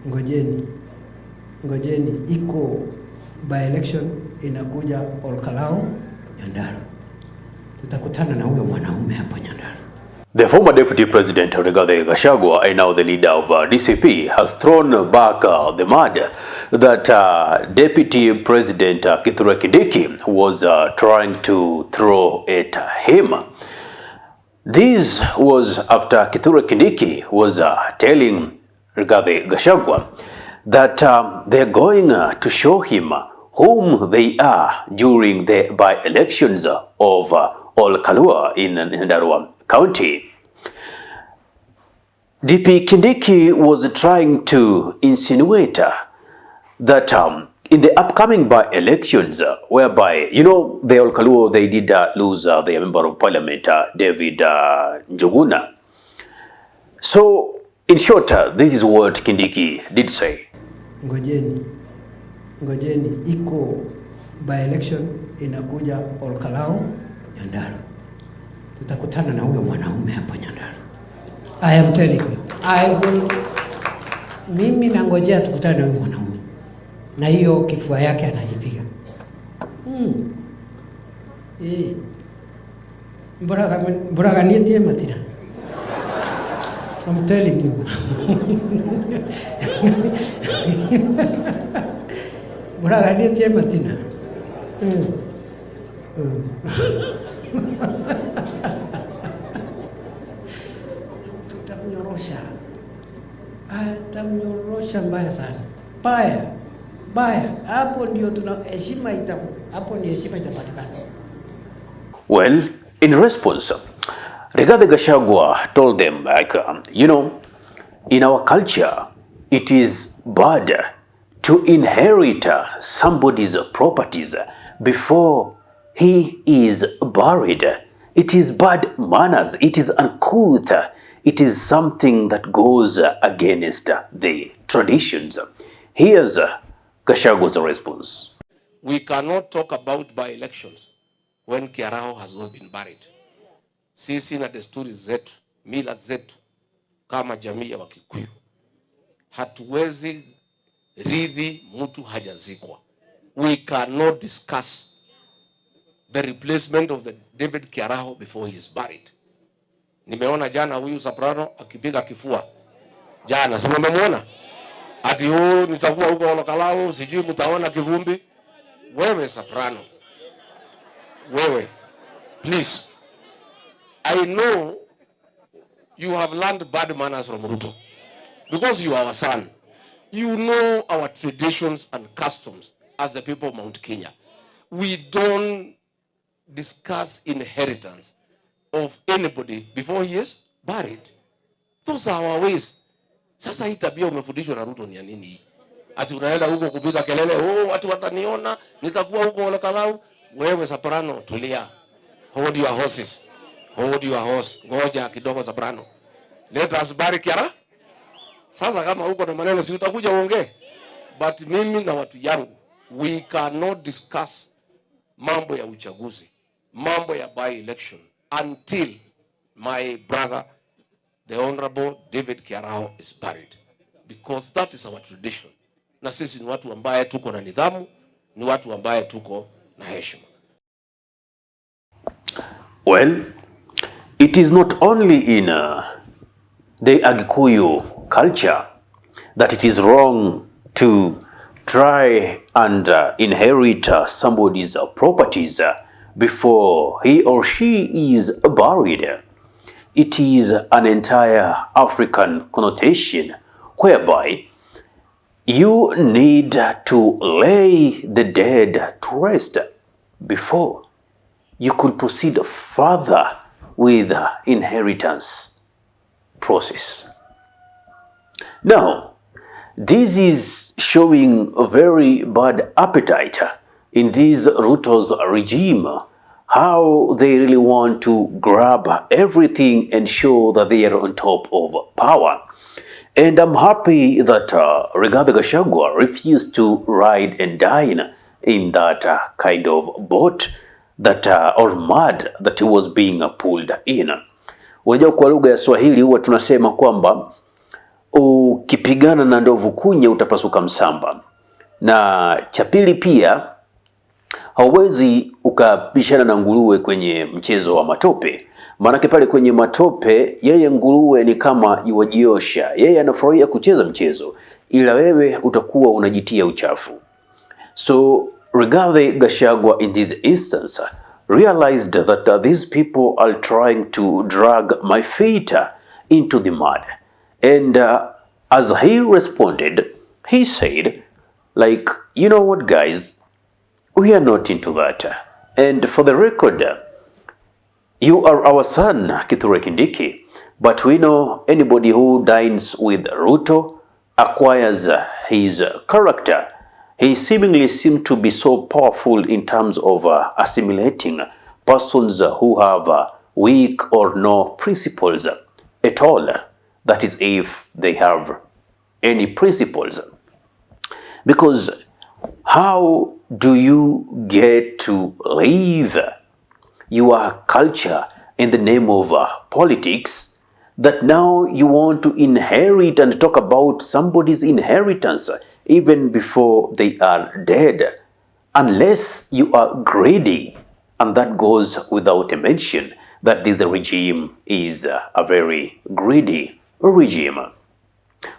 ngojeni iko by-election inakuja Olkalau Nyandarua. Tutakutana na huyo mwanaume hapo Nyandarua. The former Deputy President Rigathi Gachagua and now the leader of DCP has thrown back the mud that Deputy President Kindiki was trying to throw at him. This was after Kindiki was telling Rigathi Gachagua that they're going to show him whom they are during the by-elections of Olkalau in Nyandarua County. DP Kindiki was trying to insinuate that in the upcoming by-elections, whereby, you know, the Olkalau, they did lose their member of parliament, David Njuguna. So, in short, this is what Kindiki did say. Ngojeni iko by-election inakuja Olkalau Nyandarua. Tutakutana na huyo mwanaume hapo Nyandarua. I am telling you. Mimi nangojea tukutane na huyo mwanaume. Na hiyo kifua yake anajipiga. Mbona nitie matina. I'm telling you. Mbona nitie matina. Tutamnyorosha mbaya sana. Baya. Hapo ndio heshima itapatikana. Well, in response, Rigathi Gachagua told them, like, you know, in our culture, it is bad to inherit somebody's properties before he is buried. It is bad manners. It is uncouth. It is something that goes against the traditions. Here's Gachagua's response. We cannot talk about by-elections when Kiarao has not been buried. Sisi na desturi zetu, mila zetu, kama jamii ya Wakikuyu, hatuwezi rithi mtu hajazikwa. We cannot discuss the replacement of the David Kiarao before he is buried. Nimeona jana huyu soprano akipiga kifua. Jana, sema umemuona? Ati nitakuwa huko Olkalau, sijui mtaona kivumbi. Wewe soprano. Wewe. Please. I know you have learned bad manners from Ruto. Because you are our son. You know our traditions and customs as the people of Mount Kenya. We don't discuss inheritance of anybody before he is buried. Those are our ways. Sasa hii tabia umefundishwa na Ruto ni ya nini hii? Ati unaenda huko kupiga kelele, watu wataniona, nitakuwa huko Olkalau. Wewe soprano, tulia. Hold your horses. Hold your horse. Ngoja kidogo soprano. Let us bury Kiara. Sasa kama huko na maneno si utakuja uongee. But mimi na watu yangu, we cannot discuss mambo ya uchaguzi, mambo ya by-election until my brother, the Honorable David Kiarao, is buried. Because that is our tradition. Na sisi ni watu ambaye tuko na nidhamu, ni watu ambaye tuko na heshima. Well, it is not only in the Agikuyu culture that it is wrong to try and inherit somebody's properties before he or she is buried. It is an entire African connotation whereby you need to lay the dead to rest before you could proceed further with the inheritance process. Now, this is showing a very bad appetite in this Ruto's regime, how they really want to grab everything and show that they are on top of power. And I'm happy that Rigathi Gachagua refused to ride and dine in that kind of boat that or mud that was being pulled in. Unajua, kwa lugha ya Swahili huwa tunasema kwamba ukipigana na ndovu kunye utapasuka msamba. Na cha pili pia, hauwezi ukapishana na nguruwe kwenye mchezo wa matope. Maanake pale kwenye matope, yeye nguruwe ni kama yuwajiosha, yeye anafurahia kucheza mchezo, ila wewe utakuwa unajitia uchafu. So Rigathi Gachagua in this instance realized that these people are trying to drag my feet into the mud. And as he responded, he said, like, you know what guys, we are not into that. And for the record, you are our son, Kindiki, but we know anybody who dines with Ruto acquires his character. He seemingly seemed to be so powerful in terms of assimilating persons who have weak or no principles at all. That is, if they have any principles. Because how do you get to live your culture in the name of politics, that now you want to inherit and talk about somebody's inheritance even before they are dead, unless you are greedy? And that goes without a mention that this regime is a very greedy regime.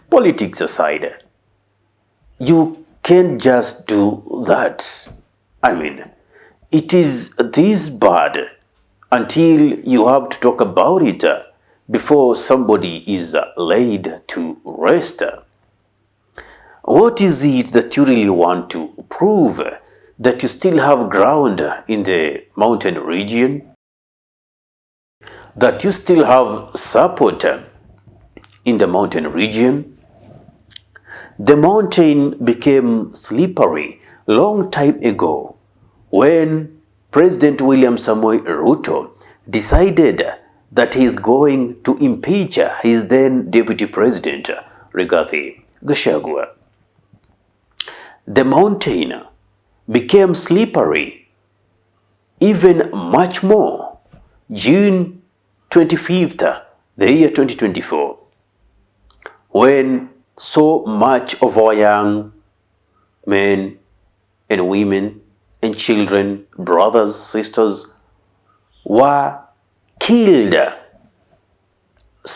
Politics aside, you can't just do that. I mean, it is this bad until you have to talk about it before somebody is laid to rest. What is it that you really want to prove? That you still have ground in the mountain region? That you still have support in the mountain region? The mountain became slippery long time ago when President William Samoei Ruto decided that he is going to impeach his then Deputy President Rigathi Gachagua. The mountain became slippery even much more June 25th, the year 2024, when so much of our young men and women and children, brothers, sisters, were killed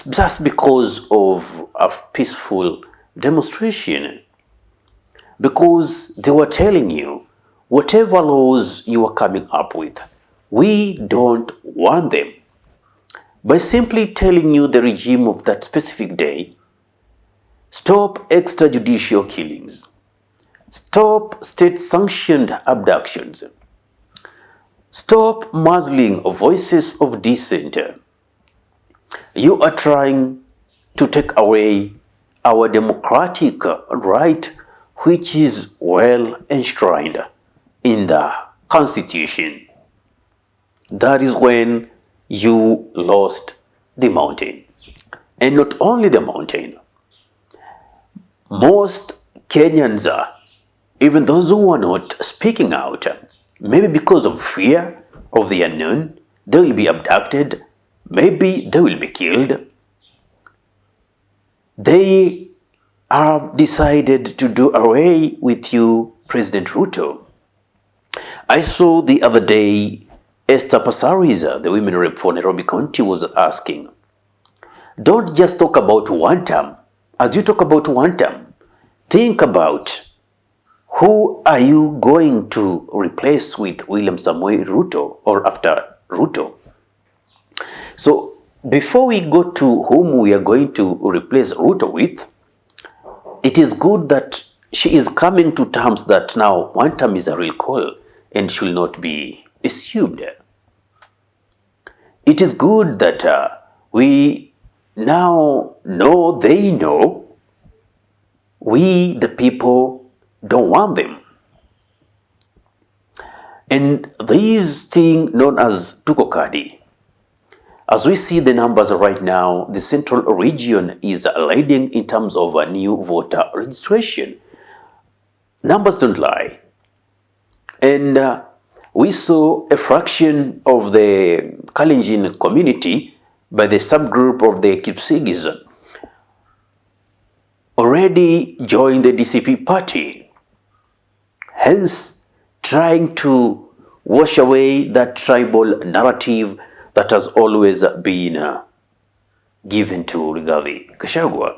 just because of a peaceful demonstration. Because they were telling you, whatever laws you are coming up with, we don't want them. By simply telling you the regime of that specific day, stop extrajudicial killings, stop state-sanctioned abductions, stop muzzling of voices of dissent. You are trying to take away our democratic right, which is well enshrined in the Constitution. That is when you lost the mountain. And not only the mountain, most Kenyans, even those who are not speaking out, maybe because of fear of the unknown, they will be abducted, maybe they will be killed. They have decided to do away with you, President Ruto. I saw the other day Esther Pasariza, the women rep for Nairobi County, was asking, don't just talk about one term. As you talk about one term, think about who are you going to replace with William Samoei Ruto or after Ruto. So before we go to whom we are going to replace Ruto with, it is good that she is coming to terms that now one term is a real call and should not be assumed. It is good that we now know they know we, the people, don't want them. And this thing known as Tukokadi, as we see the numbers right now, the central region is leading in terms of a new voter registration. Numbers don't lie. And we saw a fraction of the Kalenjin community by the subgroup of the Kipsigis already joined the DCP party, hence trying to wash away that tribal narrative that has always been given to Rigathi Gachagua.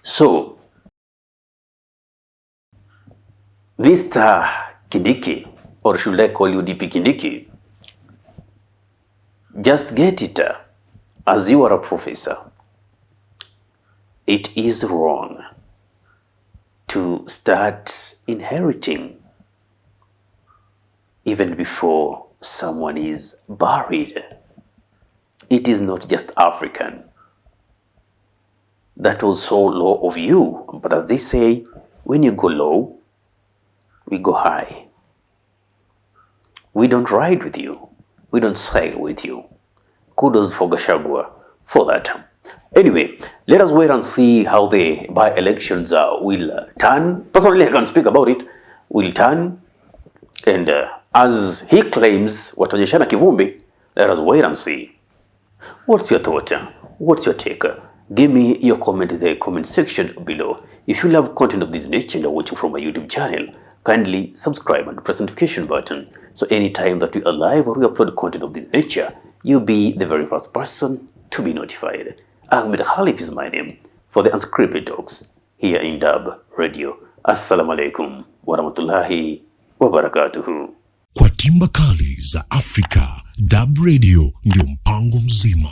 So, Mr. Kindiki, or should I call you DP Kindiki, just get it, as you are a professor. It is wrong to start inheriting even before someone is buried. It is not just African. That was so low of you. But as they say, when you go low, we go high. We don't ride with you. We don't sail with you. Kudos for Gachagua for that. Anyway, let us wait and see how the by-elections will turn. Personally, I can speak about it. Will turn. And as he claims, wataonyeshana kivumbi, let us wait and see. What's your thought? What's your take? Give me your comment in the comment section below. If you love content of this nature and are watching from my YouTube channel, kindly subscribe and press the notification button. So anytime that we are live or we upload content of this nature, you'll be the very first person to be notified. Ahmed Khalif is my name for the Unscripted Talks here in Dub Radio. Assalamu alaikum wa rahmatullahi wa barakatuhu. Kwa timba kali za Afrika, Dub Radio ndio mpango mzima.